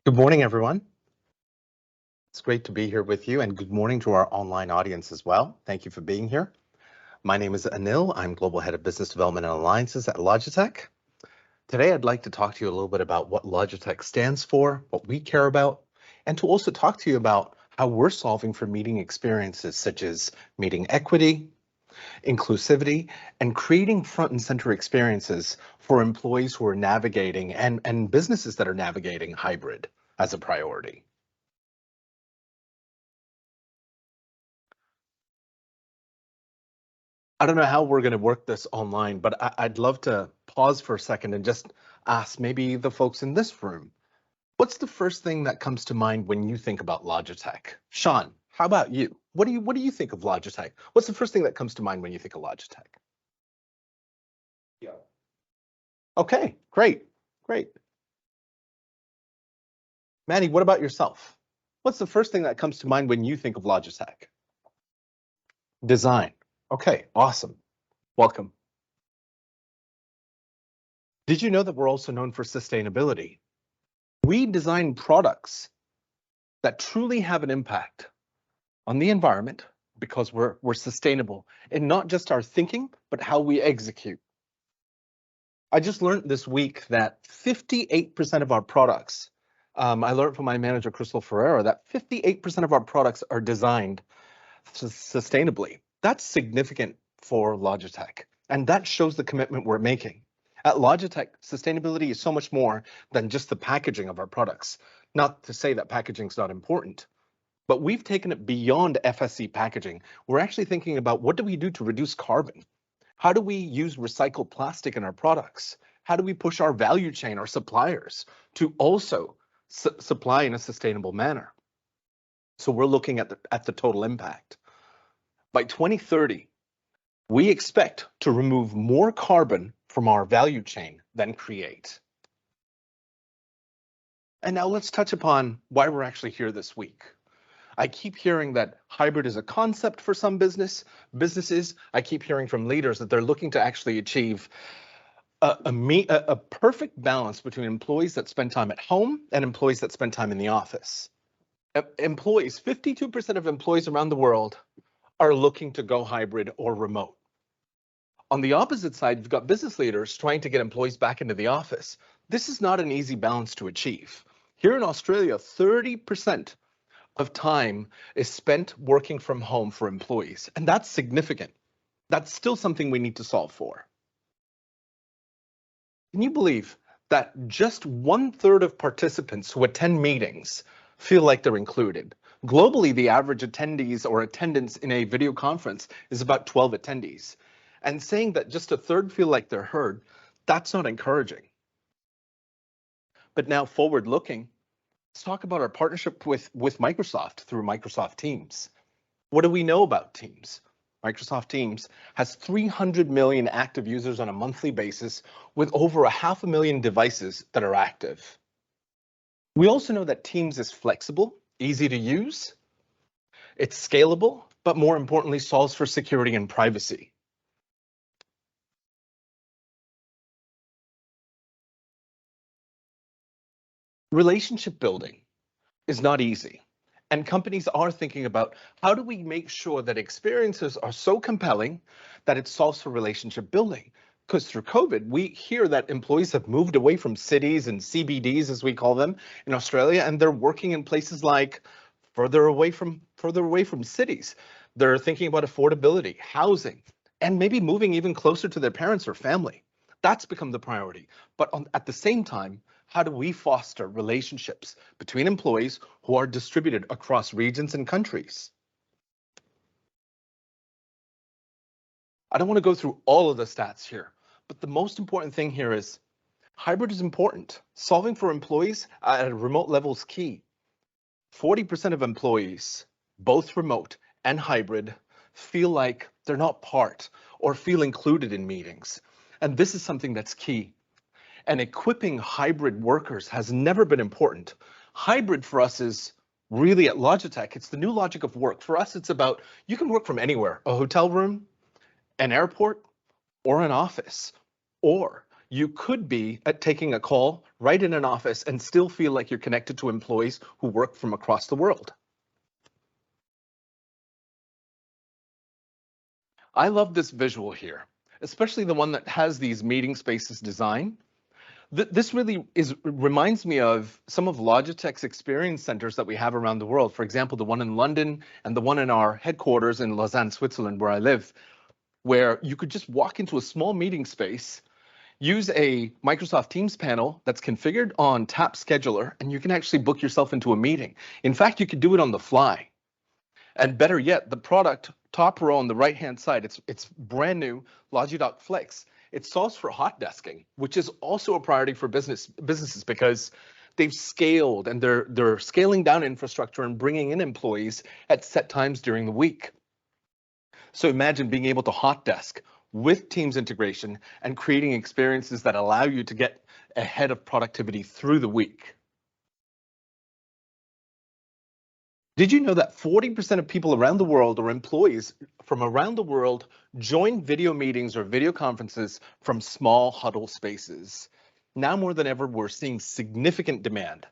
Good morning, everyone. It's great to be here with you, and good morning to our online audience as well. Thank you for being here. My name is Anil. I'm Global Head of Business Development and Alliances at Logitech. Today, I'd like to talk to you a little bit about what Logitech stands for, what we care about, and to also talk to you about how we're solving for meeting experiences such as meeting equity, inclusivity, and creating front and center experiences for employees who are navigating and businesses that are navigating hybrid as a priority. I don't know how we're going to work this online, but I'd love to pause for a second and just ask maybe the folks in this room, what's the first thing that comes to mind when you think about Logitech? Sean, how about you? What do you think of Logitech? What's the first thing that comes to mind when you think of Logitech? Yeah. Okay, great, great. Manny, what about yourself? What's the first thing that comes to mind when you think of Logitech? Design. Okay, awesome. Welcome. Did you know that we're also known for sustainability? We design products that truly have an impact on the environment because we're sustainable in not just our thinking, but how we execute. I just learned this week that 58% of our products, I learned from my manager, Crystal Ferreira, that 58% of our products are designed sustainably. That's significant for Logitech, and that shows the commitment we're making. At Logitech, sustainability is so much more than just the packaging of our products. Not to say that packaging is not important, but we've taken it beyond FSC packaging. We're actually thinking about what do we do to reduce carbon? How do we use recycled plastic in our products? How do we push our value chain, our suppliers, to also supply in a sustainable manner? So we're looking at the total impact. By 2030, we expect to remove more carbon from our value chain than create. And now let's touch upon why we're actually here this week. I keep hearing that hybrid is a concept for some businesses. I keep hearing from leaders that they're looking to actually achieve a perfect balance between employees that spend time at home and employees that spend time in the office. Employees, 52% of employees around the world are looking to go hybrid or remote. On the opposite side, you've got business leaders trying to get employees back into the office. This is not an easy balance to achieve. Here in Australia, 30% of time is spent working from home for employees, and that's significant. That's still something we need to solve for. Can you believe that just 1/3 of participants who attend meetings feel like they're included? Globally, the average attendees or attendance in a video conference is about 12 attendees. And saying that just 1/3 feel like they're heard, that's not encouraging. But now forward looking, let's talk about our partnership with Microsoft through Microsoft Teams. What do we know about Teams? Microsoft Teams has 300 million active users on a monthly basis with over 500,000 devices that are active. We also know that Teams is flexible, easy to use, it's scalable, but more importantly, solves for security and privacy. Relationship building is not easy, and companies are thinking about how do we make sure that experiences are so compelling that it solves for relationship building. Because through COVID, we hear that employees have moved away from cities and CBDs, as we call them, in Australia, and they're working in places like further away from cities. They're thinking about affordability, housing, and maybe moving even closer to their parents or family. That's become the priority. But at the same time, how do we foster relationships between employees who are distributed across regions and countries? I don't want to go through all of the stats here, but the most important thing here is hybrid is important. Solving for employees at a remote level is key. 40% of employees, both remote and hybrid, feel like they're not part or feel included in meetings. And this is something that's key. And equipping hybrid workers has never been important. Hybrid for us is really at Logitech, it's the new logic of work. For us, it's about you can work from anywhere, a hotel room, an airport, or an office, or you could be at taking a call right in an office and still feel like you're connected to employees who work from across the world. I love this visual here, especially the one that has these meeting spaces design. This really reminds me of some of Logitech's experience centers that we have around the world. For example, the one in London and the one in our headquarters in Lausanne, Switzerland, where I live, where you could just walk into a small meeting space, use a Microsoft Teams panel that's configured on Tap Scheduler, and you can actually book yourself into a meeting. In fact, you could do it on the fly. And better yet, the product, top row on the right-hand side, it's brand new Logitech Flex. It solves for hot desking, which is also a priority for businesses because they've scaled and they're scaling down infrastructure and bringing in employees at set times during the week. So imagine being able to hot desk with Teams integration and creating experiences that allow you to get ahead of productivity through the week. Did you know that 40% of people around the world, or employees from around the world, join video meetings or video conferences from small huddle spaces? Now more than ever, we're seeing significant demand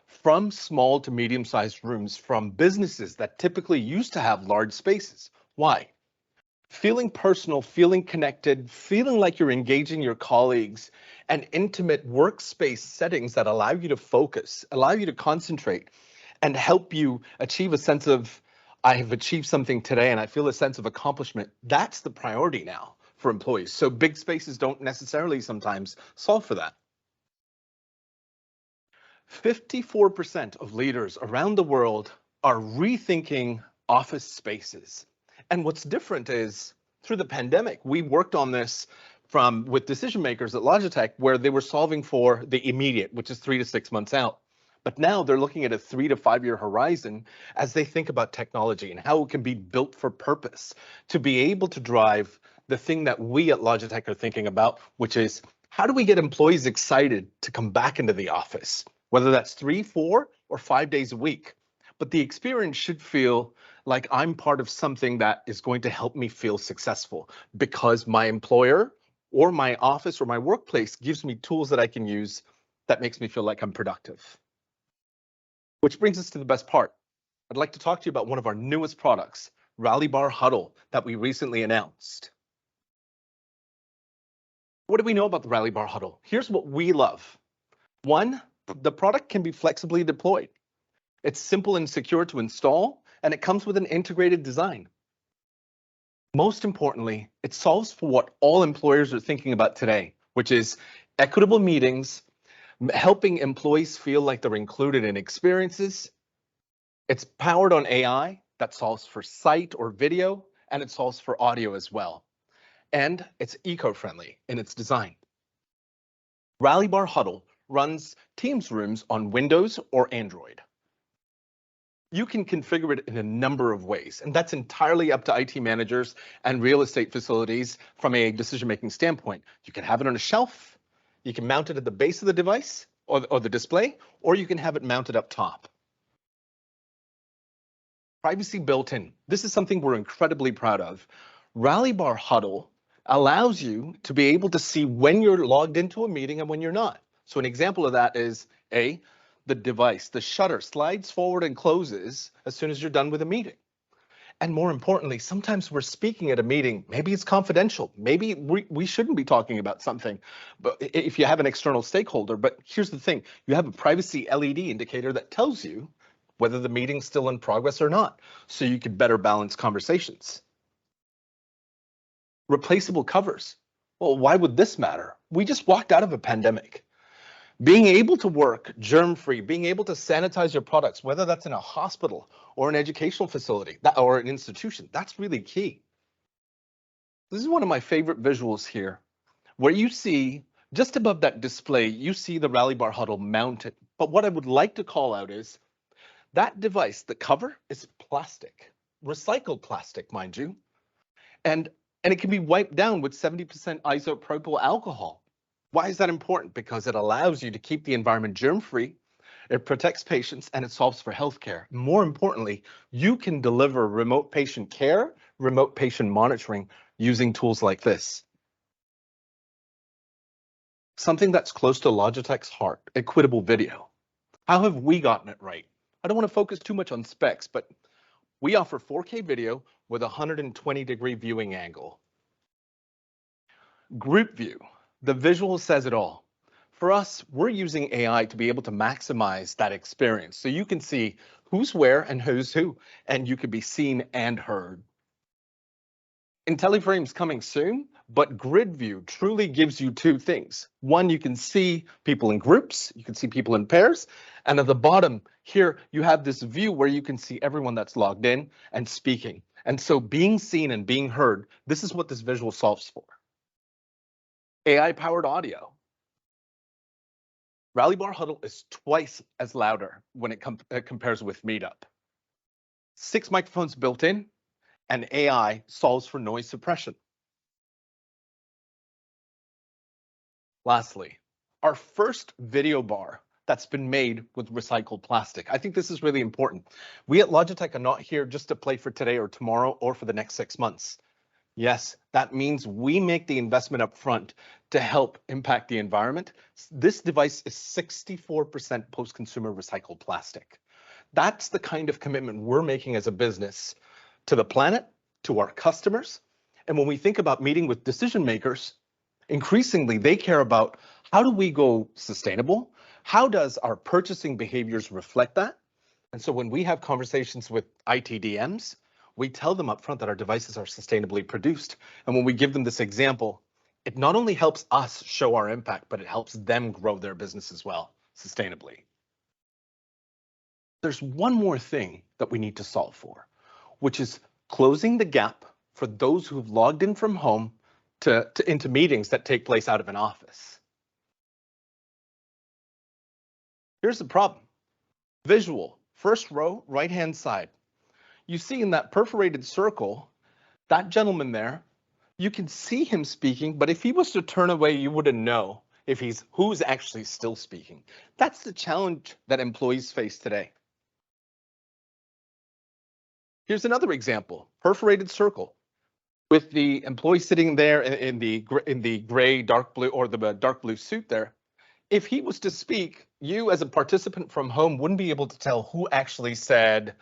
from small to medium-sized rooms from businesses that typically used to have large spaces. Why? Feeling personal, feeling connected, feeling like you're engaging your colleagues, and intimate workspace settings that allow you to focus, allow you to concentrate, and help you achieve a sense of, I have achieved something today and I feel a sense of accomplishment. That's the priority now for employees. So big spaces don't necessarily sometimes solve for that. 54% of leaders around the world are rethinking office spaces. And what's different is through the pandemic, we worked on this with decision makers at Logitech, where they were solving for the immediate, which is 3 to 6 months out. But now they're looking at a 3 to 5 year horizon as they think about technology and how it can be built for purpose to be able to drive the thing that we at Logitech are thinking about, which is how do we get employees excited to come back into the office, whether that's 3, 4, or 5 days a week. But the experience should feel like I'm part of something that is going to help me feel successful because my employer or my office or my workplace gives me tools that I can use that makes me feel like I'm productive. Which brings us to the best part. I'd like to talk to you about one of our newest products, Rallybar Huddle, that we recently announced. What do we know about the Rallybar Huddle? Here's what we love. One, the product can be flexibly deployed. It's simple and secure to install, and it comes with an integrated design. Most importantly, it solves for what all employers are thinking about today, which is equitable meetings, helping employees feel like they're included in experiences. It's powered on AI that solves for sight or video, and it solves for audio as well. And it's eco-friendly in its design. Rallybar Huddle runs Teams rooms on Windows or Android. You can configure it in a number of ways, and that's entirely up to IT managers and real estate facilities from a decision-making standpoint. You can have it on a shelf, you can mount it at the base of the device or the display, or you can have it mounted up top. Privacy built in. This is something we're incredibly proud of. Rallybar Huddle allows you to be able to see when you're logged into a meeting and when you're not. So an example of that is the device, the shutter slides forward and closes as soon as you're done with a meeting. And more importantly, sometimes we're speaking at a meeting, maybe it's confidential, maybe we shouldn't be talking about something, but if you have an external stakeholder. But here's the thing, you have a privacy LED indicator that tells you whether the meeting's still in progress or not, so you can better balance conversations. Replaceable covers. Well, why would this matter? We just walked out of a pandemic. Being able to work germ-free, being able to sanitize your products, whether that's in a hospital or an educational facility or an institution, that's really key. This is one of my favorite visuals here, where you see just above that display, you see the Rallybar Huddle mounted. But what I would like to call out is that device, the cover is plastic, recycled plastic, mind you, and it can be wiped down with 70% isopropyl alcohol. Why is that important? Because it allows you to keep the environment germ-free, it protects patients, and it solves for healthcare. More importantly, you can deliver remote patient care, remote patient monitoring using tools like this. something that's close to Logitech's heart, equitable video. How have we gotten it right? I don't want to focus too much on specs, but we offer 4K video with a 120-degree viewing angle. Group view, the visual says it all. For us, we're using AI to be able to maximize that experience so you can see who's where and who's who, and you can be seen and heard. IntelliFrame's coming soon, but grid view truly gives you two things. One, you can see people in groups, you can see people in pairs, and at the bottom here, you have this view where you can see everyone that's logged in and speaking. And so being seen and being heard, this is what this visual solves for. AI-powered audio. Rallybar Huddle is twice as louder when it compares with Meetup. 6 microphones built in, and AI solves for noise suppression. Lastly, our first video bar that's been made with recycled plastic. I think this is really important. We at Logitech are not here just to play for today or tomorrow or for the next 6 months. Yes, that means we make the investment up front to help impact the environment. This device is 64% post-consumer recycled plastic. That's the kind of commitment we're making as a business to the planet, to our customers. And when we think about meeting with decision makers, increasingly they care about how do we go sustainable? How does our purchasing behaviors reflect that? And so when we have conversations with ITDMs, we tell them up front that our devices are sustainably produced. And when we give them this example, it not only helps us show our impact, but it helps them grow their business as well, sustainably. There's one more thing that we need to solve for, which is closing the gap for those who've logged in from home into meetings that take place out of an office. Here's the problem. Visual, first row, right-hand side. You see in that perforated circle, that gentleman there, you can see him speaking, but if he was to turn away, you wouldn't know if who's actually still speaking. That's the challenge that employees face today. Here's another example, perforated circle, with the employee sitting there in the gray, dark blue, or the dark blue suit there. If he was to speak, you as a participant from home wouldn't be able to tell who actually said,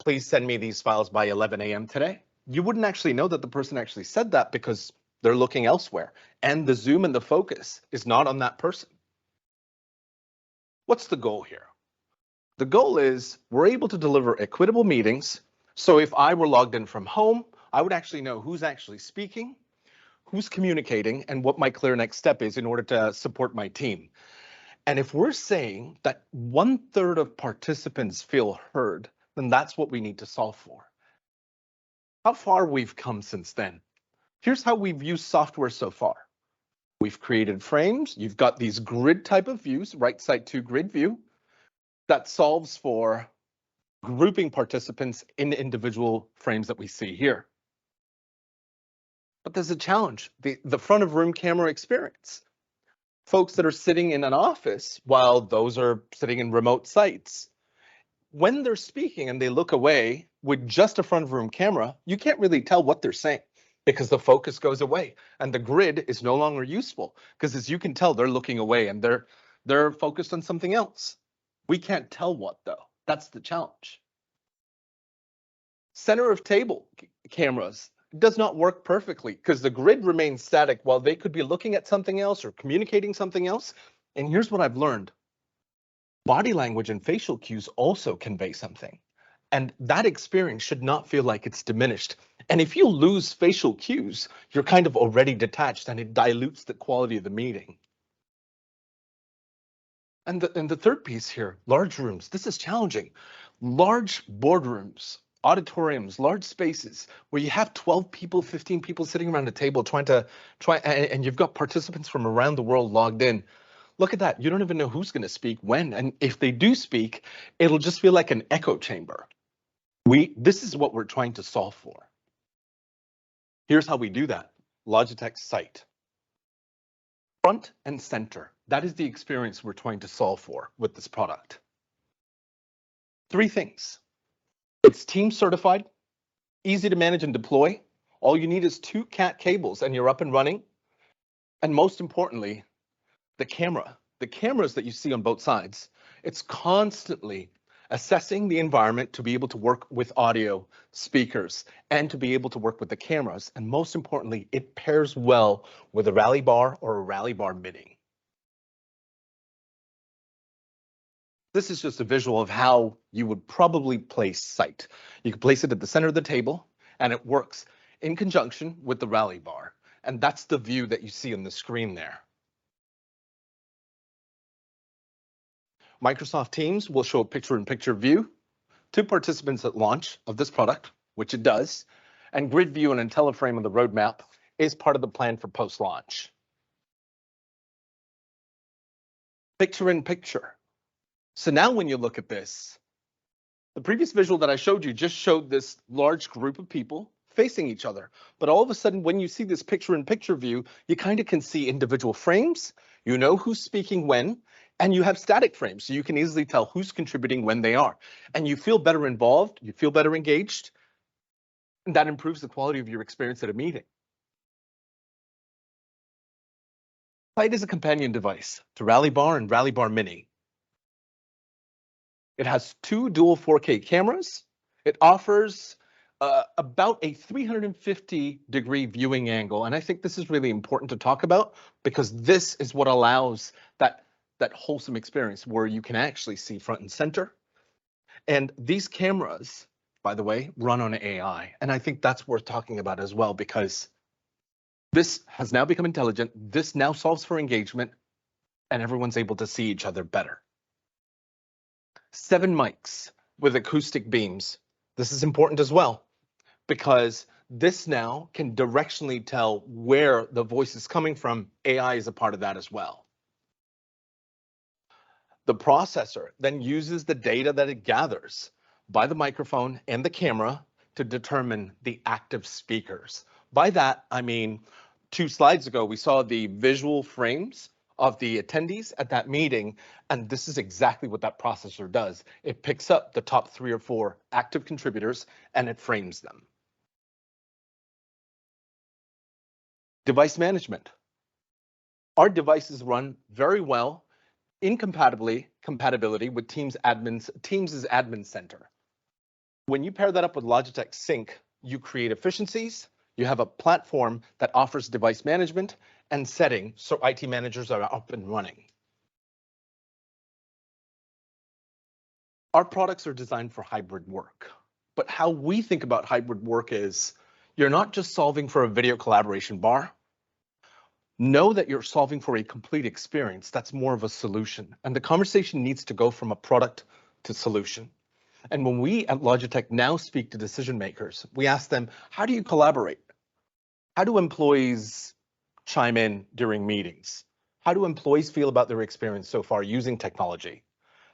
please send me these files by 11 a.m. today. You wouldn't actually know that the person actually said that because they're looking elsewhere. And the zoom and the focus is not on that person. What's the goal here? The goal is we're able to deliver equitable meetings. So if I were logged in from home, I would actually know who's actually speaking, who's communicating, and what my clear next step is in order to support my team. And if we're saying that 1/3 of participants feel heard, then that's what we need to solve for. How far we've come since then. Here's how we've used software so far. We've created frames. You've got these grid type of views, right side to grid view, that solves for grouping participants in individual frames that we see here. But there's a challenge, the front of room camera experience. Folks that are sitting in an office while those are sitting in remote sites. When they're speaking and they look away with just a front of room camera, you can't really tell what they're saying because the focus goes away and the grid is no longer useful because as you can tell, they're looking away and they're focused on something else. We can't tell what though. That's the challenge. Center of table cameras does not work perfectly because the grid remains static while they could be looking at something else or communicating something else. And here's what I've learned. Body language and facial cues also convey something. And that experience should not feel like it's diminished. And if you lose facial cues, you're kind of already detached and it dilutes the quality of the meeting. And the third piece here, large rooms. This is challenging. Large boardrooms, auditoriums, large spaces where you have 12 people, 15 people sitting around a table and you've got participants from around the world logged in. Look at that. You don't even know who's going to speak when. And if they do speak, it'll just feel like an echo chamber. This is what we're trying to solve for. Here's how we do that. Logitech site. Front and center. That is the experience we're trying to solve for with this product. 3 things. It's team certified, easy to manage and deploy. All you need is 2 CAT cables and you're up and running. And most importantly, the cameras that you see on both sides, it's constantly assessing the environment to be able to work with audio speakers and to be able to work with the cameras. And most importantly, it pairs well with a Rallybar or a Rallybar Mini. This is just a visual of how you would probably place sight. You can place it at the center of the table, and it works in conjunction with the Rallybar. And that's the view that you see on the screen there. Microsoft Teams will show a picture-in-picture view to participants at launch of this product, which it does, and grid view and IntelliFrame of the roadmap is part of the plan for post-launch. Picture-in-picture. So now when you look at this, the previous visual that I showed you just showed this large group of people facing each other. But all of a sudden, when you see this picture-in-picture view, you kind of can see individual frames. You know who's speaking when, and you have static frames, so you can easily tell who's contributing when they are. And you feel better involved, you feel better engaged, and that improves the quality of your experience at a meeting. Sight is a companion device to Rallybar and Rallybar Mini. It has 2 dual 4K cameras. It offers about a 350-degree viewing angle. And I think this is really important to talk about because this is what allows that wholesome experience where you can actually see front and center. And these cameras, by the way, run on AI. And I think that's worth talking about as well because this has now become intelligent. This now solves for engagement and everyone's able to see each other better. 7 mics with acoustic beams. This is important as well because this now can directionally tell where the voice is coming from. AI is a part of that as well. The processor then uses the data that it gathers by the microphone and the camera to determine the active speakers. By that, I mean, 2 slides ago, we saw the visual frames of the attendees at that meeting, and this is exactly what that processor does. It picks up the top 3 or 4 active contributors and it frames them. Device management. Our devices run very well in compatibility with Teams' admin center. When you pair that up with Logitech Sync, you create efficiencies. You have a platform that offers device management and setting so IT managers are up and running. Our products are designed for hybrid work, but how we think about hybrid work is you're not just solving for a video collaboration bar. Know that you're solving for a complete experience. That's more of a solution. And the conversation needs to go from a product to solution. And when we at Logitech now speak to decision makers, we ask them, how do you collaborate? How do employees chime in during meetings? How do employees feel about their experience so far using technology?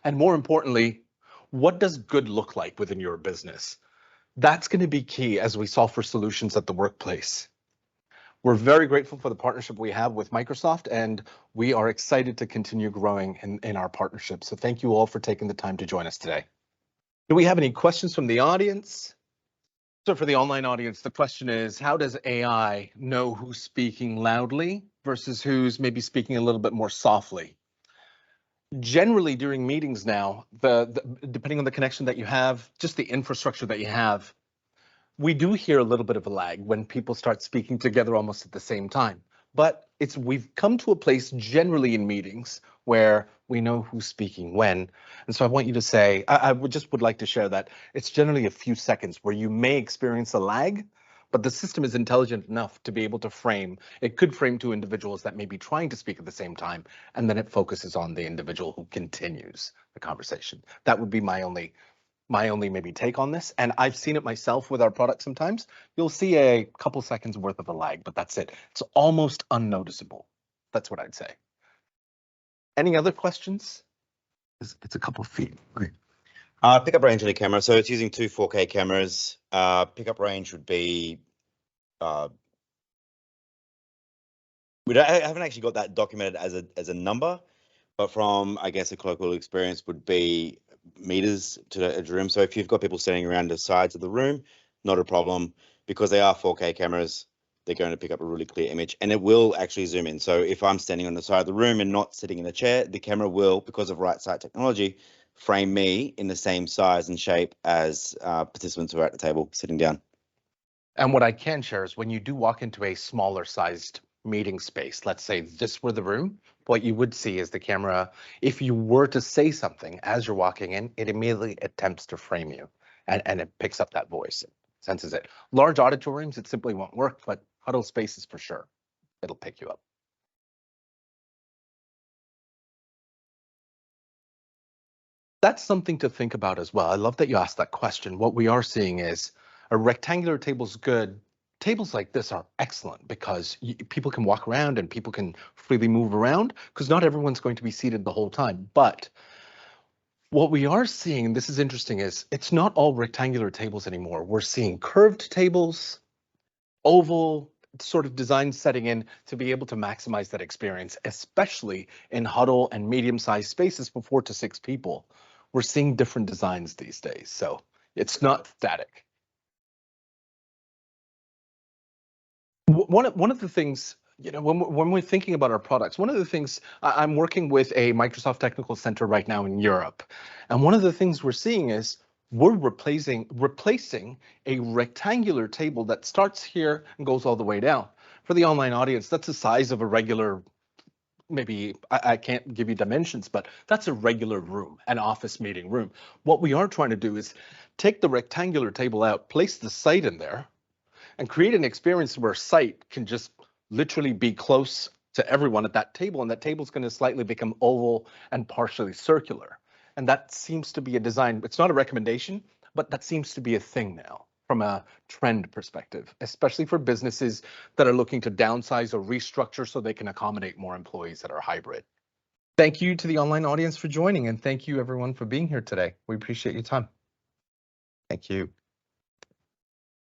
And more importantly, what does good look like within your business? That's going to be key as we solve for solutions at the workplace. We're very grateful for the partnership we have with Microsoft, and we are excited to continue growing in our partnership. So thank you all for taking the time to join us today. Do we have any questions from the audience? So for the online audience, the question is, how does AI know who's speaking loudly versus who's maybe speaking a little bit more softly? Generally during meetings now, depending on the connection that you have, just the infrastructure that you have, we do hear a little bit of a lag when people start speaking together almost at the same time. But we've come to a place generally in meetings where we know who's speaking when. And so I want you to say, I would like to share that it's generally a few seconds where you may experience a lag, but the system is intelligent enough to be able to frame. It could frame 2 individuals that may be trying to speak at the same time, and then it focuses on the individual who continues the conversation. That would be my only maybe take on this, and I've seen it myself with our product sometimes. You'll see a couple seconds worth of a lag, but that's it. It's almost unnoticeable. That's what I'd say. Any other questions? It's a couple of feet. Okay. Pickup range on the camera. So it's using 2 4K cameras. Pickup range would be, I haven't actually got that documented as a number, but from, I guess, a colloquial experience would be meters to the room. So if you've got people standing around the sides of the room, not a problem because they are 4K cameras. they're going to pick up a really clear image, and it will actually zoom in. So if I'm standing on the side of the room and not sitting in a chair, the camera will, because of right side technology, frame me in the same size and shape as participants who are at the table sitting down. And what I can share is when you do walk into a smaller sized meeting space, let's say this were the room, what you would see is the camera, if you were to say something as you're walking in, it immediately attempts to frame you and it picks up that voice, it senses it. Large auditoriums, it simply won't work, but huddle spaces for sure, it'll pick you up. That's something to think about as well. I love that you asked that question. What we are seeing is a rectangular table's good. Tables like this are excellent because people can walk around and people can freely move around because not everyone's going to be seated the whole time. But what we are seeing, this is interesting, is it's not all rectangular tables anymore. We're seeing curved tables, oval sort of design setting in to be able to maximize that experience, especially in huddle and medium-sized spaces for 4 to 6 people. We're seeing different designs these days, so it's not static. One of the things, you know, when we're thinking about our products, one of the things, I'm working with a Microsoft Technical Center right now in Europe, and one of the things we're seeing is we're replacing a rectangular table that starts here and goes all the way down. For the online audience, that's the size of a regular, maybe I can't give you dimensions, but that's a regular room, an office meeting room. What we are trying to do is take the rectangular table out, place the site in there, and create an experience where sight can just literally be close to everyone at that table, and that table is going to slightly become oval and partially circular. And that seems to be a design. It's not a recommendation, but that seems to be a thing now from a trend perspective, especially for businesses that are looking to downsize or restructure so they can accommodate more employees that are hybrid. Thank you to the online audience for joining, and thank you everyone for being here today. We appreciate your time. Thank you.